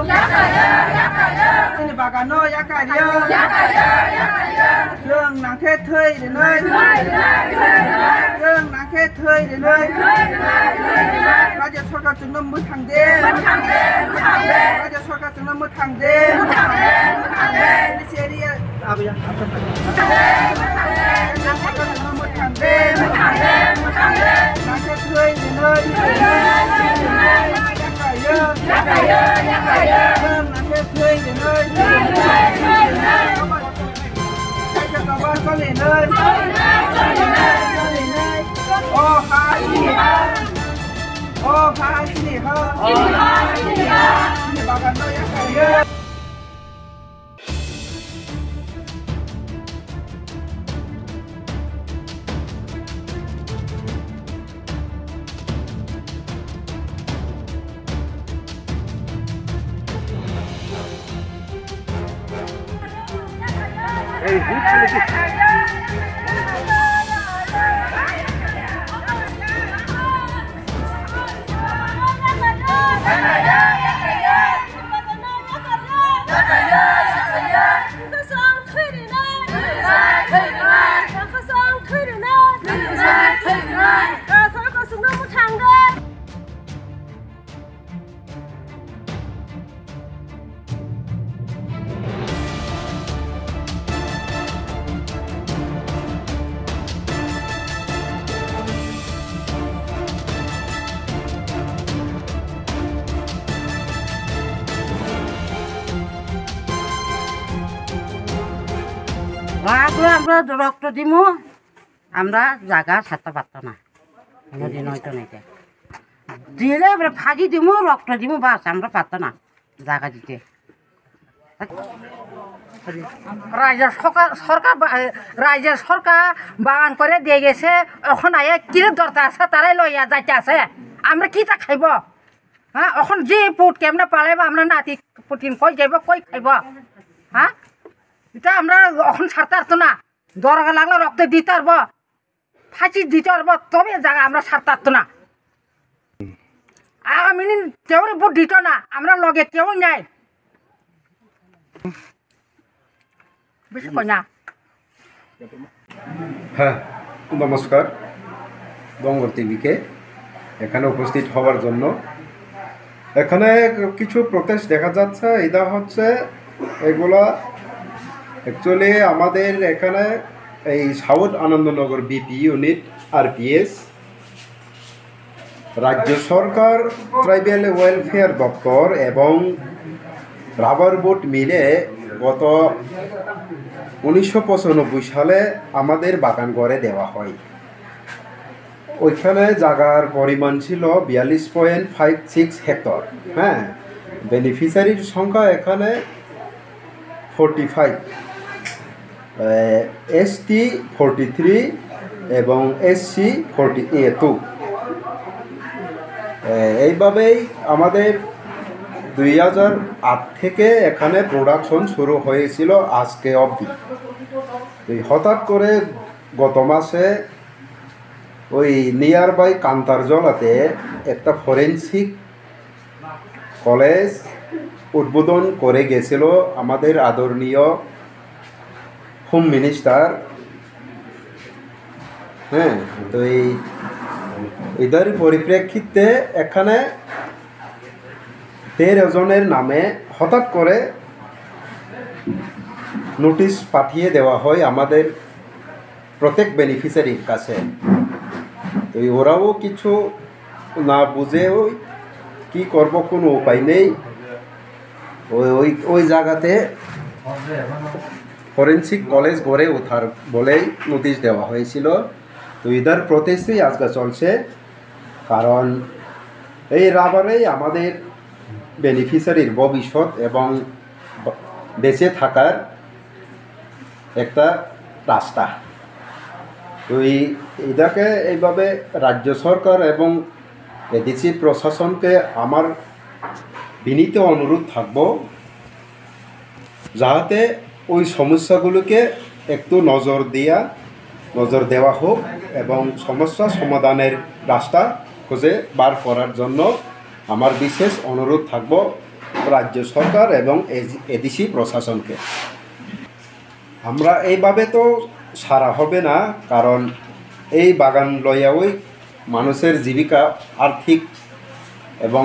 Ini bagano yakayo Dương nắng khét thơi đến nơi Dương nắng khét thơi đến nơi Raja Sarkar chúng mới thằng đêm Raja Sarkar chúng mới thằng đêm Ini seria apa ya? Raja Sarkar chúng mới thằng đêm Nắng khét thơi đến nơi Yakayo Dương nắng khét thơi đến nơi con lên nơi ô hai xin đi hơn xin bảo gần nơi yakayo Hey, আমরা রক্ত দিমু আমরা জায়গা ছাড়তে পারতো না নদী নয়তো নাকি দিলে ফাঁকি দিমু রক্ত দিমু বাস আমরা পারতো না জায়গা দিতে রাজ্যের সরকার বাগান করে দিয়ে গেছে এখন আয়ে কিরে দরকার আছে তারাই লইয়া যাইতে আছে আমরা কি তা খাইব হ্যাঁ এখন যে পুট কেমনে পালাইব আমরা নাতি পুটিন কই যাইব কই খাইব হ্যাঁ এটা আমরা এখন ছাড়তে পারতো না দরকার লাগলে রক্ত দিতে পারবো ফাঁসি দিতে পারবো তবে জায়গা আমরা ছাড়তে পারতো না আগামী দিন কেউ ভোট দিত না আমরা লগে কেউ নাই বেশি কই না হ্যাঁ নমস্কার বঙ্গ টিভিকে এখানে উপস্থিত হওয়ার জন্য এখানে কিছু প্রোটেস্ট দেখা যাচ্ছে এটা হচ্ছে এগুলা অ্যাকচুয়ালি আমাদের এখানে এই south Anandanagar BP unit RPS রাজ্য সরকার ট্রাইবাল ওয়েলফেয়ার দপ্তর এবং রাবার বোট মিলে গত 1995 সালে আমাদের বাগান করে দেওয়া হয় ওইখানে জায়গার পরিমাণ ছিল 42.56 হেক্টর হ্যাঁ বেনিফিশিয়ারির সংখ্যা এখানে 45 এসটি 43 এবং এসসি 42 এইভাবেই আমাদের 2008 থেকে এখানে প্রোডাকশন শুরু হয়েছিল আজকে অবধি হঠাৎ করে গত মাসে ওই নিয়ার বাই কান্তারজলাতে একটা ফরেন্সিক কলেজ উদ্বোধন করে গেছিল আমাদের আদরণীয় হোম মিনিস্টার হ্যাঁ তো এদের পরিপ্রেক্ষিতে এখানে 13 জনের নামে হঠাৎ করে নোটিশ পাঠিয়ে দেওয়া হয় আমাদের প্রত্যেক বেনিফিশিয়ারির কাছে তো ওরাও কিছু না বুঝে ওই কী করবো কোনো উপায় নেই ওই জায়গাতে ফরেন্সিক কলেজ গড়ে ওঠার বলেই নোটিশ দেওয়া হয়েছিল তো এদের প্রটেস্টই আজকে চলছে কারণ এই রাবারেই আমাদের বেনিফিশিয়ারির ভবিষ্যৎ এবং বেঁচে থাকার একটা রাস্তা তো এটাকে এইভাবে রাজ্য সরকার এবং এডিসি প্রশাসনকে আমার বিনীত অনুরোধ থাকব যাতে ওই সমস্যাগুলোকে একটু নজর দেওয়া হোক এবং সমস্যা সমাধানের রাস্তা খুঁজে বার করার জন্য আমার বিশেষ অনুরোধ থাকব রাজ্য সরকার এবং এডিসি প্রশাসনকে। আমরা এইভাবে তো সারা হবে না, কারণ এই বাগান লইয়াই মানুষের জীবিকা আর্থিক এবং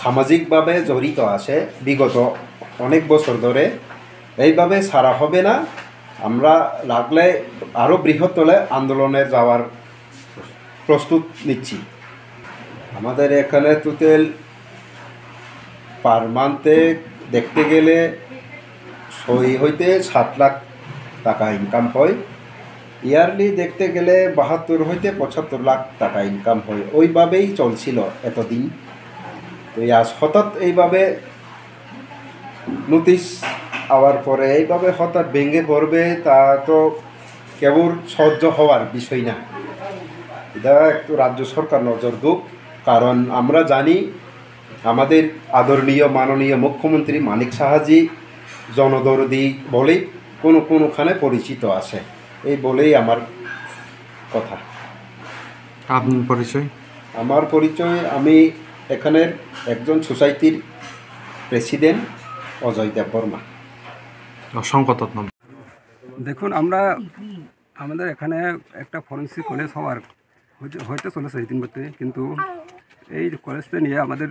সামাজিকভাবে জড়িত আছে বিগত অনেক বছর ধরে। এইভাবে সারা হবে না, আমরা লাগলে আরও বৃহত্তর আন্দোলনে যাওয়ার প্রস্তুত নিচ্ছি। আমাদের এখানে টোটাল পার মান্থে দেখতে গেলে 6 হইতে 7 লাখ টাকা ইনকাম হয়। ইয়ারলি দেখতে গেলে 72 হইতে 75 লাখ টাকা ইনকাম হয়। ওইভাবেই চলছিল এতদিন। তো আজ হঠাৎ এইভাবে নোটিশ আওয়ার পরে এইভাবে হঠাৎ ভেঙে পড়বে, তা তো কেবল সহ্য হওয়ার বিষয় না। এটা একটু রাজ্য সরকার নজর দিক, কারণ আমরা জানি আমাদের আদরণীয় মাননীয় মুখ্যমন্ত্রী মানিক সাহাজি জনদরদি বলেই কোনোখানে পরিচিত আছে, এই বলেই আমার কথা। আপনার পরিচয়? আমার পরিচয়, আমি এখানের একজন সোসাইটির প্রেসিডেন্ট অজয় দেববর্মা। অসংখ্য ধন্যবাদ। দেখুন, আমাদের এখানে একটা ফরেন্সিক কলেজ হওয়ার হয়তো চলেছে ইতিমধ্যে, কিন্তু এই কলেজটা নিয়ে আমাদের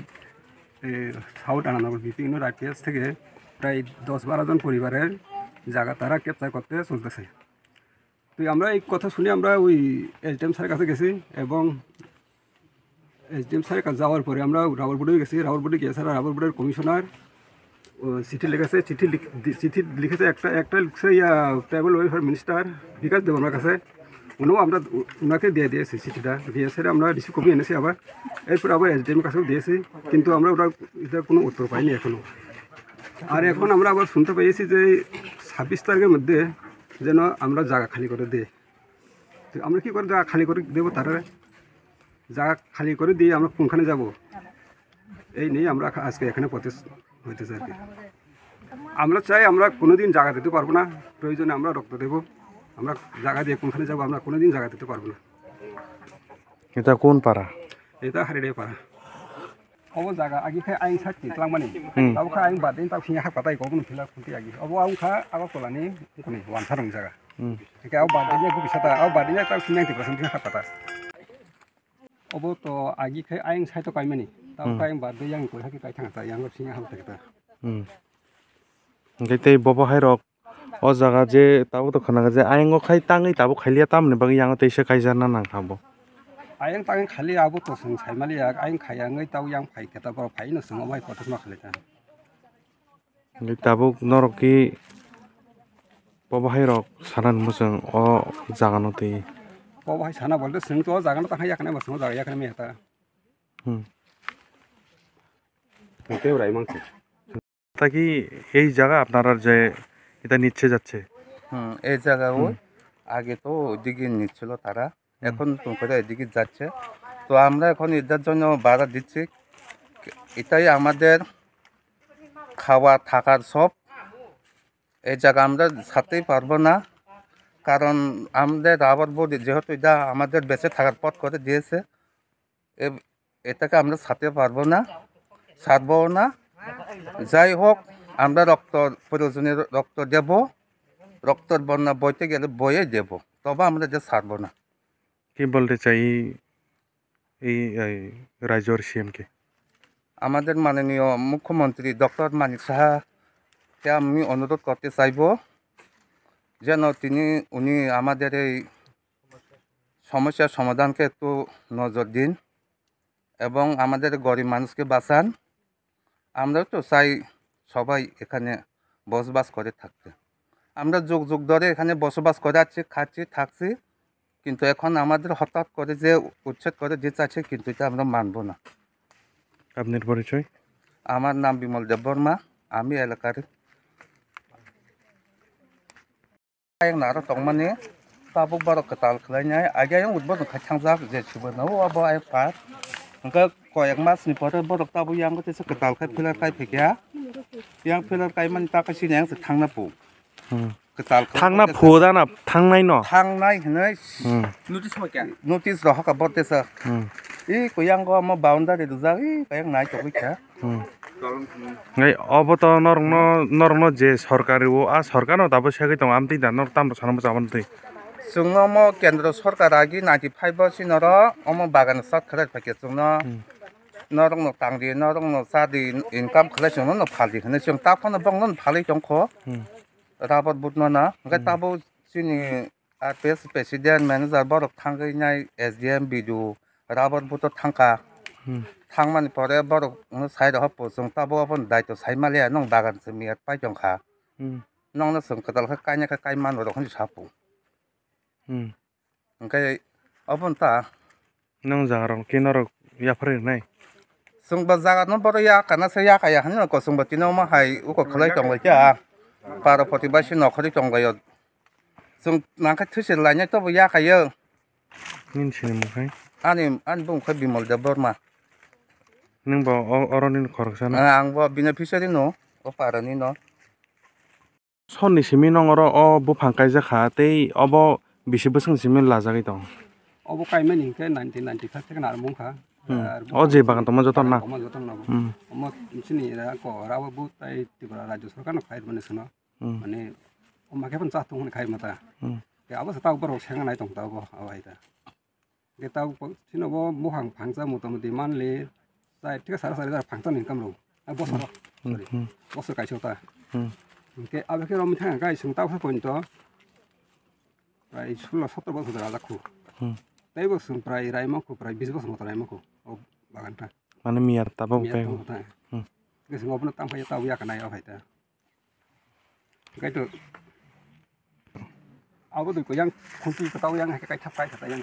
সাউথ আনানগর বিভিন্ন রাইপিএস থেকে প্রায় 10-12 জন পরিবারের জায়গা তারা ক্যাপচার করতে চলতেছে। তো আমরা এই কথা শুনে আমরা ওই এসডিএম স্যারের কাছে গেছি, এবং এসডিএম স্যারের কাছে যাওয়ার পরে আমরা রাওয়ালপুরে গেছি। রাওয়ালপুরে গিয়ে স্যার রাওয়ালপুরের কমিশনার চিঠি লিখেছে, চিঠি লিখেছে একটা লিখছে ট্রাইবাল ওয়েলফেয়ার মিনিস্টার বিকাশ দেবনার কাছে। আমরা ওনাকে দিয়ে দিয়েছি চিঠিটা, দিয়ে স্যার আমরা রিসিভ কপি এনেছি আবার। এরপর আবার এসডিএম কাছেও দিয়েছি, কিন্তু আমরা এটার কোনো উত্তর পাইনি এখনও। আর এখন আমরা আবার শুনতে পেয়েছি যে 26 তারিখের মধ্যে যেন আমরা জায়গা খালি করে দিই। তো আমরা কী করে জায়গা খালি করে দেবো? তারা জায়গা খালি করে দিয়ে আমরা কোনখানে যাব, এই নিয়ে আমরা আজকে এখানে প্রতিষ্ঠা হইতেছে আর কি। আমরা চাই, আমরা কোনোদিন জায়গা দিতে পারবো না, প্রয়োজনে আমরা রক্ত দেবো। আমরা জায়গা দিয়ে কোনখানে যাবো, আমরা কোনোদিন জায়গা দিতে পারবো না। এটা কোন পাড়া? এটা হারিয়ে পাড়া। अब जागा आगे खाय आइं साथि क्लांमानि अब खा आइं बादे ताव सिंहा हापाताय गबन फिला खुंति आगे अब आउ खा अब कोलानि कोनि वानसारं जागा के अब बादे ने गुबिसाता अब बादे ने ताव 90% सिंहा हापाता अब तो आगे खाय आइं साइतो कायमानि ताव खाय बादे yang कोइ हाकि काय थांता yang सिंहा हापाता गैते बबहाय रक ओ जागा जे ताव तो खना जे आइंगो खाय तांगै ताबो खायलिया तामने बागै yang तेसे खायजाना नां थाबो आयं तांगै खालि आबो तो सं सायमालि आयं खायांगै ताव yang फाय केता बर फायनो सं माय पटस मा खालिता गैताबो नरकि बबहाय रक सानान मोजों ओ जागानो तै बबहाय साना बोलते सं तो जागानो ताहाय याकने बसनो जागा याकने मेता এতে ওরাই মাংছে তাকি এই জায়গা আপনারা যে এটা নিচ্ছে যাচ্ছে এই জায়গাও আগে তো ওইদিকে নিচ্ছিল তারা, এখন করে এদিকে যাচ্ছে। তো আমরা এখন এটার জন্য ভাড়া দিচ্ছি, এটাই আমাদের খাওয়া থাকার সব। এই জায়গা আমরা ছাড়তেই পারবো না, কারণ আমাদের আবার বলি যেহেতু এটা আমাদের বেঁচে থাকার পথ করে দিয়েছে, এটাকে আমরা ছাড়তে পারবো না, ছাড়বো না। যাই হোক, আমরা প্রয়োজনীয় রক্ত দেব, রক্তের বন্যা বইতে গেলে বয়ে দেব, তবে আমরা যে ছাড়বো না। কি বলতে চাই এই রাজ্যের সিএমকে? আমাদের মাননীয় মুখ্যমন্ত্রী ডক্টর মানিক সাহাকে আমি অনুরোধ করতে চাইব যেন উনি আমাদের এই সমস্যার সমাধানকে একটু নজর দিন এবং আমাদের গরিব মানুষকে বাঁচান। আমরাও তো চাই সবাই এখানে বসবাস করে থাকতে। আমরা যুগ যুগ ধরে এখানে বসবাস করে আছি, খাচ্ছি, থাকছি, কিন্তু এখন আমাদের হঠাৎ করে যে উচ্ছেদ করে দিতে আছে, কিন্তু এটা আমরা মানব না। আপনার পরিচয়? আমার নাম বিমল দেববর্মা, আমি এলাকার নারো তংমানে তাবুক বারো কাতাল খালাইনাय আগে উদ্বোধ খাইথাंजाक যে সুবনাও আবো আই পার ओंका कयेक मासनि परे बरक ताबो yang तेसे काताल खाय फिलार खाय फेकिया yang फिलार खाय माने ताकासि नें थांना पु काताल थांना फुदाना थांनाय न थांनाय हनै नोटिस होक्या नोटिस रहका बतेसा इ कोयांगो म बाउंडारि दुजा इ कायang नाय तोबिखा ngai obo to norno je sarkari o a sarkar no tabo sekai tong amti da nor tam sanam jaban tei जोंनो मो केन्द्र सरकार आगि 95% नरो अमो बागान सात खरे फके जोंनो नरंनो तांदि नरंनो सादि इनकाम खले जोंनो न फालि खने जों ताफनो बंनो फालि जोंखो राबत बुटनो ना गय ताबो सिनि आरपीएस प्रेसिडेंट मैनेजर बरक थांगै नाय एसडीएम बिदु राबत बुटो थांका थांमानि परे बरक साइड हप जों ताबो अपन दायित्व साइमाले नों बागान से मियात पाइ जोंखा नोंनो जों कदाल कायना काय मान रखन सापु ओंखाय अपन ता nang jagarong kinarok yapre nai जोंबा जागानो बर या काना से या काया हन को जोंबा तिनो मा हाय उको खलाय दंलै जा पार प्रतिबासि नखरि दंलाय जों नाखा थुसे लायनाय तो या कायो nin sini mukai आनि बुं खै बिमल दा Burma nang ba oronin khorsana आं बो बेनिफिशियारि नो ओ पारनि no sonni simi nongoro o bufang kaija kha tei obo bisi bosong simi lajagai tong अब कायमेन हिंखे 1995 থেকে আর মুখা o je bagan toma joton na কমা যতন নাবো অমত মিছিনি ক রাবো বু তাই ত্রিপুরা রাজ্য সরকার খাই মানে শুনো মানে অমাকে পন চাতং হন খাই মাতা কে আবস তাও বড় সেঙ্গা নাই তং তাও আবাইতা কে তাও সিনবো মুহাং ফাংসা মোটামুটি মানলে তাই ঠিক সারা সারা ফাংসা ইনকাম রো বছর সরি বছর কাইছতা কে আবেকে রমি থাকা গাই সুং তাও পর্যন্ত প্রায় 16-17 বছর রাজাখু তাই বছর প্রায় রাইমাখু প্রায় 20 বছর মতো রাইমাখু ও বাগানটা mane miar tabo kai cái sự ngọc nó tăng phải tao ya cái này ở phải ta cái từ áo cái của yang không chỉ cái tao yang hay cái tháp cái thật yang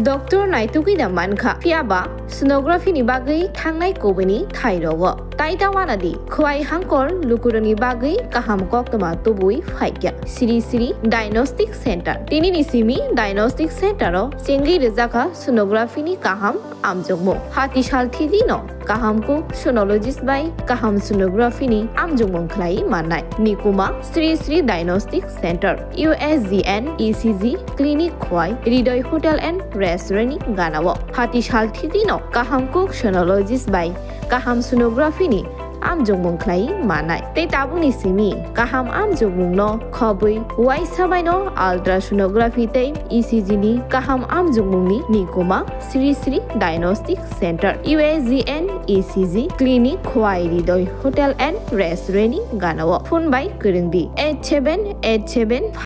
Dr. Naituki da mankha piaba sonography ni bagai thangnai kobani thairogo taitawana di khwai hangkor lukurani bagai kaham kok tama tobui phaikya siri diagnostic center tini ni simi diagnostic center ro sengi rezaka sonography ni kaham amjogmo hati sal thidi no kaham ko sonologist bai kaham sonography ni amjogmong khlai manai nikuma sri diagnostic center USGN ECG clinic khwai Ridoy hotel and restaurant ni ganawo hati sal thidi no kaham ko sonologist bai kaham sonography ni amjogmong khlai manai tei tabuni simi kaham amjogmong no khobui wai sabai no ultrasonography tei ECG ni kaham amjogmong ni nikoma sri diagnostic center USGN ECG clinic khwai Ridoy hotel and restaurant ni ganawo phone bai kurungdi 8787